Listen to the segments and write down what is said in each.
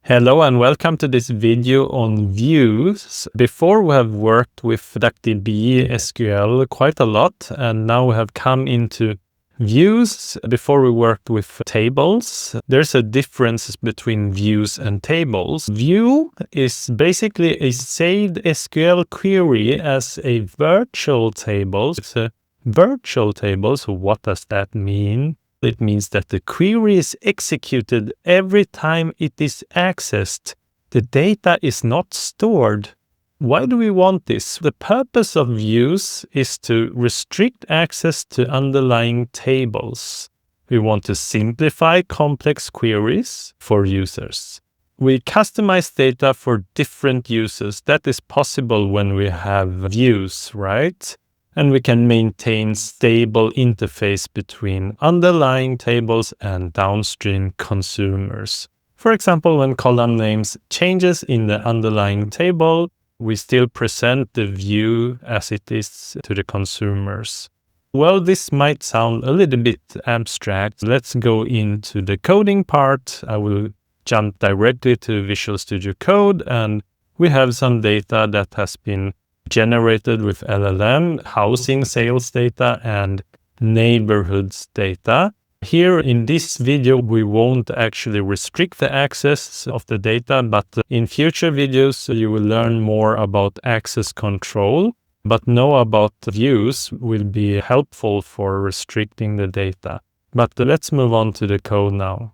Hello and welcome to this video on views. Before we have worked with DuckDB, SQL quite a lot, and now we have come into views. Before we worked with tables. There's a difference between views and tables. View is basically a saved SQL query as a virtual table. It's a virtual table, so what does that mean? It means that the query is executed every time it is accessed. The data is not stored. Why do we want this? The purpose of views is to restrict access to underlying tables. We want to simplify complex queries for users. We customize data for different users. That is possible when we have views, right? And we can maintain stable interface between underlying tables and downstream consumers. For example, when column names changes in the underlying table, we still present the view as it is to the consumers. Well, this might sound a little bit abstract. Let's go into the coding part. I will jump directly to Visual Studio Code, and we have some data that has been generated with LLM, housing sales data, and neighborhoods data. Here in this video, we won't actually restrict the access of the data, but in future videos, you will learn more about access control. But know about views will be helpful for restricting the data. But let's move on to the code now.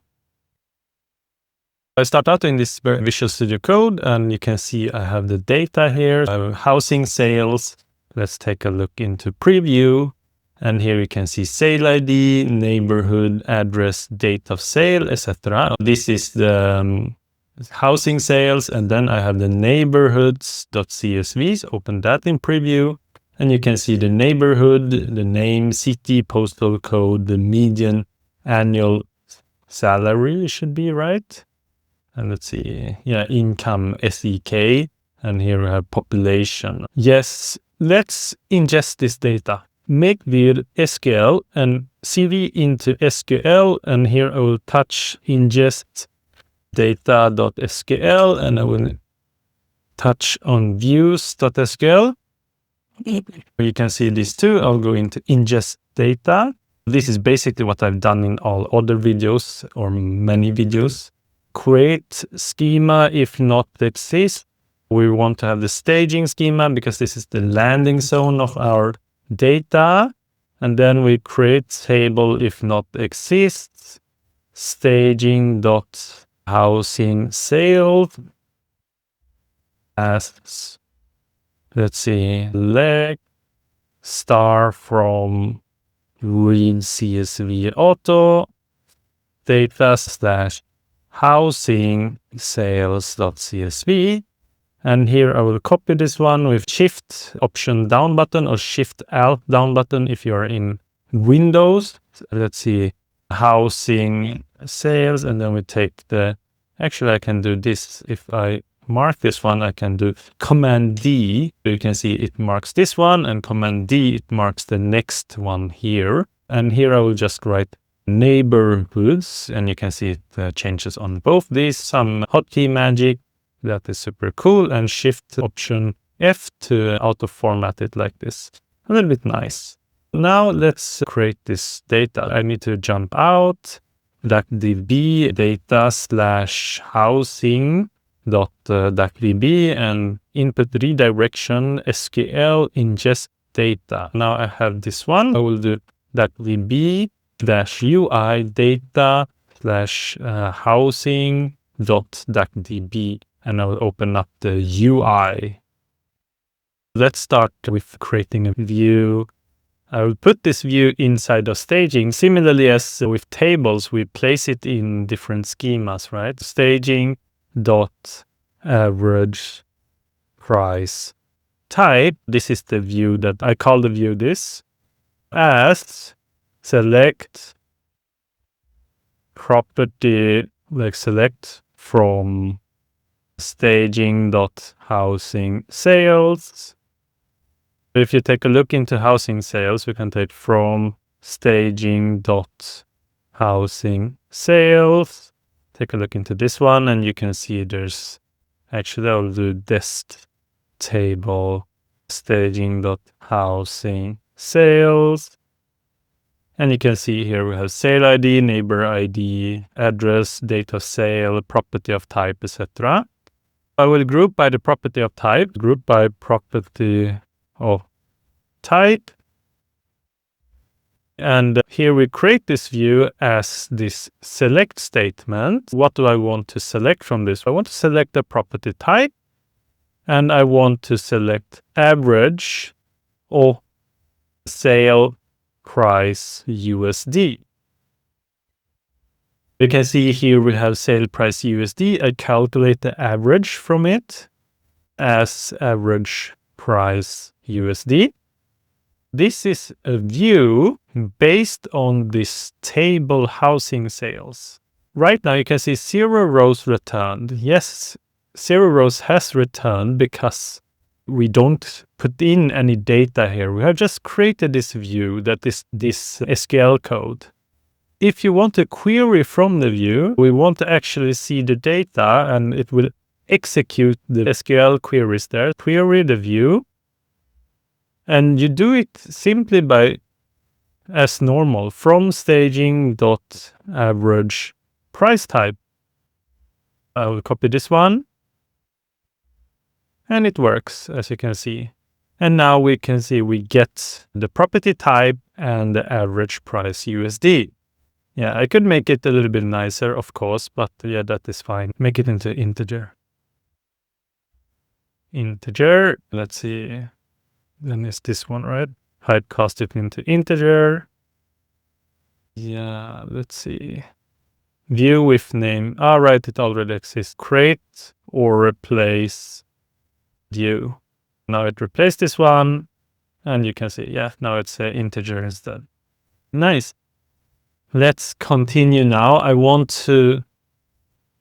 I start out in this Visual Studio Code, and you can see I have the data here, housing sales. Let's take a look into preview. And here you can see sale ID, neighborhood, address, date of sale, etc. This is the housing sales, and then I have the neighborhoods.csv. So open that in preview, and you can see the neighborhood, the name, city, postal code, the median annual salary should be right. And let's see, income, SEK, and here we have population. Yes, let's ingest this data. Make vir SQL and CV into SQL, and here I will touch ingest data.sql, and I will touch on views.sql. You can see these two. I'll go into ingest data. This is basically what I've done in all other videos or many videos. Create schema if not exists. We want to have the staging schema because this is the landing zone of our data. And then we create table if not exists. Staging dot housing sales as, let's see, leg star from read CSV auto data slash housing sales.csv, and here I will copy this one with shift option down button or shift alt down button if you're in Windows. Let's see, housing sales, and then we take actually I can do this. If I mark this one, I can do Command D. You can see it marks this one, and Command D, it marks the next one here. And here I will just write neighborhoods, and you can see it changes on both these. Some hotkey magic, that is super cool, and shift option F to auto format it like this. A little bit nice. Now let's create this data. I need to jump out, DuckDB data slash housing dot DuckDB, and input redirection SQL ingest data. Now I have this one. I will do DuckDB dash UI data slash housing dot DuckDB, and I will open up the UI. Let's start with creating a view. I will put this view inside of staging. Similarly as with tables, we place it in different schemas, right? Staging dot average price type. This is the view that I call the view this as select property, like select from staging dot housing sales. If you take a look into housing sales, we can take from staging dot housing sales, take a look into this one, and you can see there's actually, I'll do this table staging.housing sales. And you can see here we have sale ID, neighbor ID, address, date of sale, property of type, etc. I will group by the property of type, group by property of type. And here we create this view as this select statement. What do I want to select from this? I want to select the property type, and I want to select average or sale price USD. You can see here we have sale price USD. I calculate the average from it as average price USD. This is a view based on this table housing sales. Right now you can see 0 rows returned. Yes, 0 rows has returned because we don't put in any data here. We have just created this view that is this SQL code. If you want to query from the view, we want to actually see the data, and it will execute the SQL queries there. Query the view. And you do it simply by, as normal, from staging.average price type. I will copy this one. And it works, as you can see. And now we can see we get the property type and the average price USD. Yeah, I could make it a little bit nicer, of course, but yeah, that is fine. Make it into integer. Integer, let's see. Then it's this one, right? Typecast it into integer. Yeah, let's see. View with name. All right, it already exists. Create or replace view. Now it replaced this one, and you can see, yeah, now it's an integer instead. Nice. Let's continue now. I want to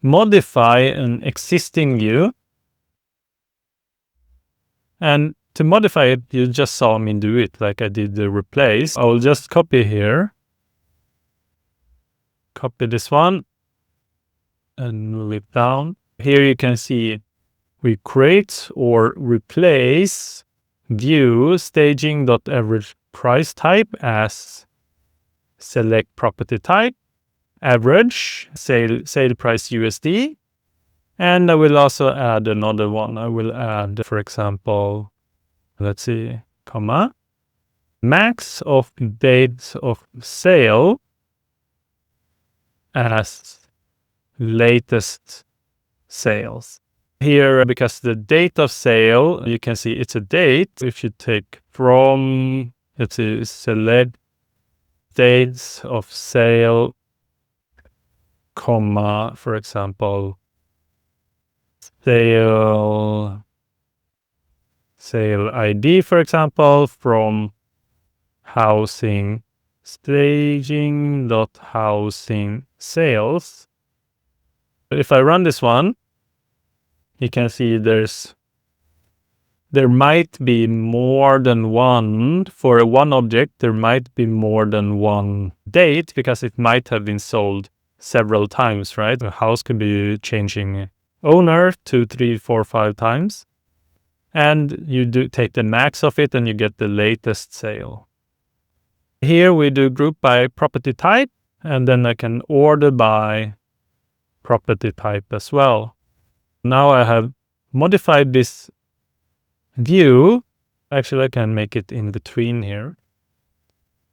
modify an existing view. And to modify it, you just saw me do it like I did the replace. I will just copy here. Copy this one and move it down. Here you can see we create or replace view staging.average price type as select property type, average, sale price USD. And I will also add another one. I will add, for example, let's see, comma, max of dates of sale as latest sales. Here, because the date of sale, you can see it's a date. If you take from, let's see, select dates of sale, comma, for example, sale ID, for example, from housing staging.housing sales. If I run this one, you can see there might be more than one, for one object, there might be more than one date because it might have been sold several times, right? A house could be changing owner 2, 3, 4, 5 times. And you do take the max of it and you get the latest sale. Here we do group by property type, and then I can order by property type as well. Now I have modified this view. Actually, I can make it in between here.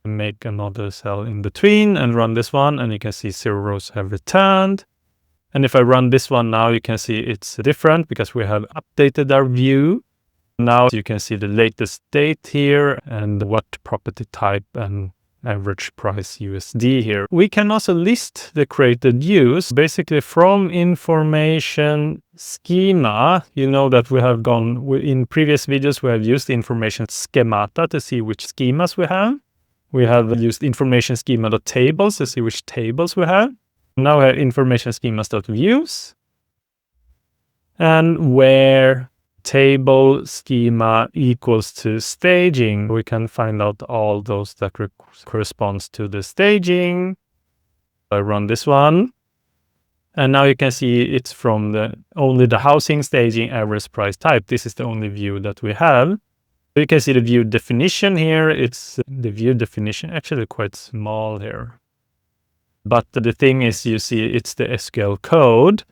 Make another cell in between and run this one, and you can see 0 rows have returned. And if I run this one now, you can see it's different because we have updated our view. Now you can see the latest date here and what property type and average price USD here. We can also list the created views. Basically from information schema, you know that we have gone, in previous videos we have used information schemata to see which schemas we have. We have used information schema.tables to see which tables we have. Now we have information schemas.views. And where table schema equals to staging, we can find out all those that corresponds to the staging. I run this one, And now you can see it's from only the housing, staging, average price type. This is the only view that we have. You can see the view definition here. It's the view definition actually quite small here. But the thing is, you see it's the SQL code.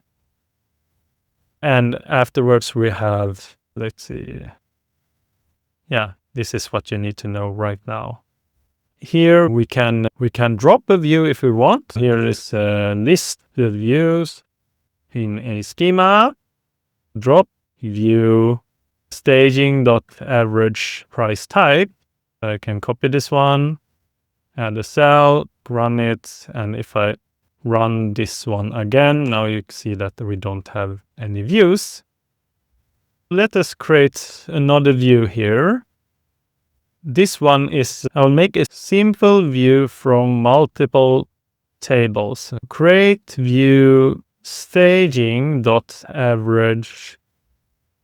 And afterwards we have, let's see. Yeah, this is what you need to know right now. Here we can drop a view if we want. Here is a list of views in a schema. Drop view staging.average price type. I can copy this one, add a cell, run it, and if I run this one again, now you see that we don't have any views. Let us create another view here. This one is, I'll make a simple view from multiple tables. Create view staging.average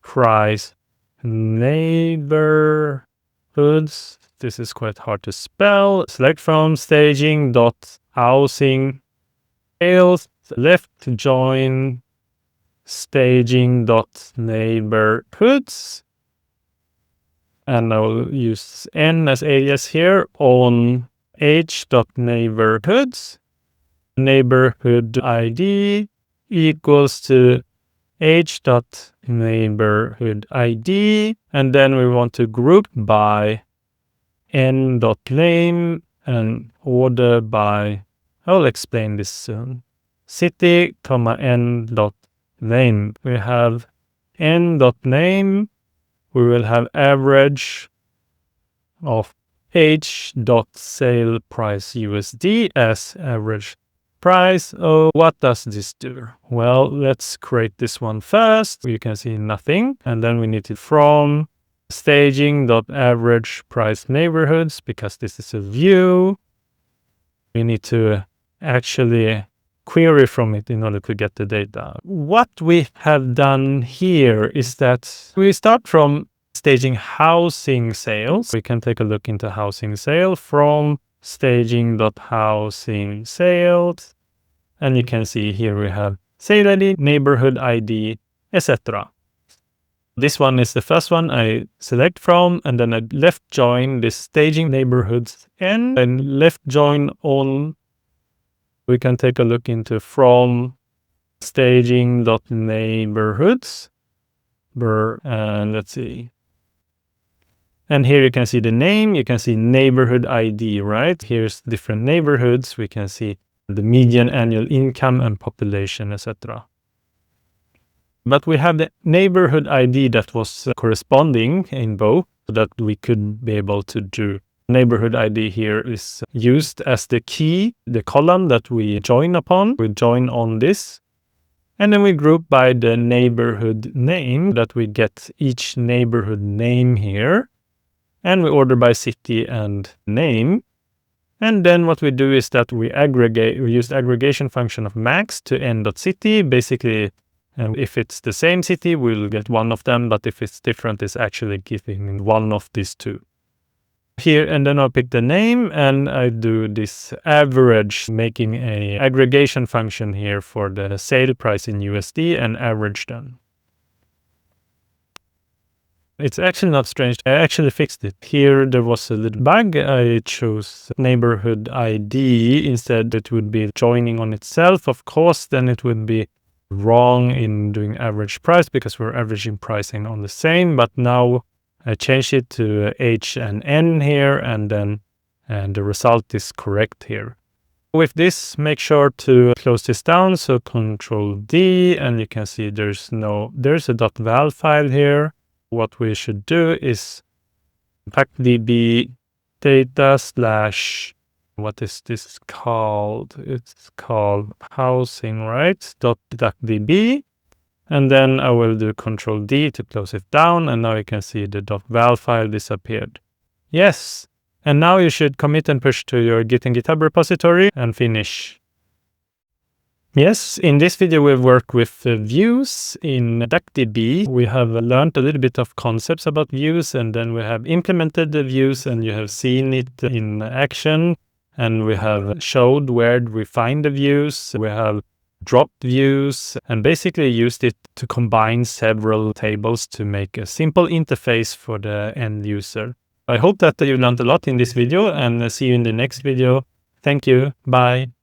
price neighborhoods. This is quite hard to spell. Select from staging.housing sales, left join staging.neighborhoods. And I will use n as alias here on h.neighborhoods. Neighborhood ID equals to h.neighborhood ID. And then we want to group by n.name and order by, I'll explain this soon. City, n.name. We have n.name. We will have average of h.sale price USD as average price. Oh, what does this do? Well, let's create this one first. You can see nothing. And then we need it from staging.average price neighborhoods, because this is a view. We need to actually query from it in order to get the data. What we have done here is that we start from staging housing sales. We can take a look into housing sale from staging.housing sales. And you can see here we have sale ID, neighborhood ID, etc. This one is the first one I select from, and then I left join this staging neighborhoods and left join on. We can take a look into from staging.neighborhoods. And let's see. And here you can see the name, you can see neighborhood ID, right? Here's different neighborhoods. We can see the median annual income and population, etc. But we have the neighborhood ID that was corresponding in both, so that we could be able to do. Neighborhood ID here is used as the key, the column that we join upon. We join on this. And then we group by the neighborhood name, that we get each neighborhood name here. And we order by city and name. And then what we do is that we use the aggregation function of max to n.city. Basically, if it's the same city, we'll get one of them. But if it's different, it's actually giving one of these two. Here, and then I'll pick the name and I do this average, making a aggregation function here for the sale price in USD and average them. It's actually not strange. I actually fixed it. Here there was a little bug. I chose neighborhood ID. Instead it would be joining on itself. Of course, then it would be wrong in doing average price because we're averaging pricing on the same. But now I changed it to H and N here, and the result is correct here. With this, make sure to close this down. So Control D, and you can see there's a .val file here. What we should do is DuckDB data / what is this called? It's called housing, right? .duckdb. And then I will do Control D to close it down. And now you can see the .val file disappeared. Yes. And now you should commit and push to your Git and GitHub repository and finish. Yes, in this video we've worked with views in DuckDB. We have learned a little bit of concepts about views, and then we have implemented the views, and you have seen it in action. And we have showed where we find the views. We have dropped views, and basically used it to combine several tables to make a simple interface for the end user. I hope that you learned a lot in this video, and see you in the next video. Thank you. Bye.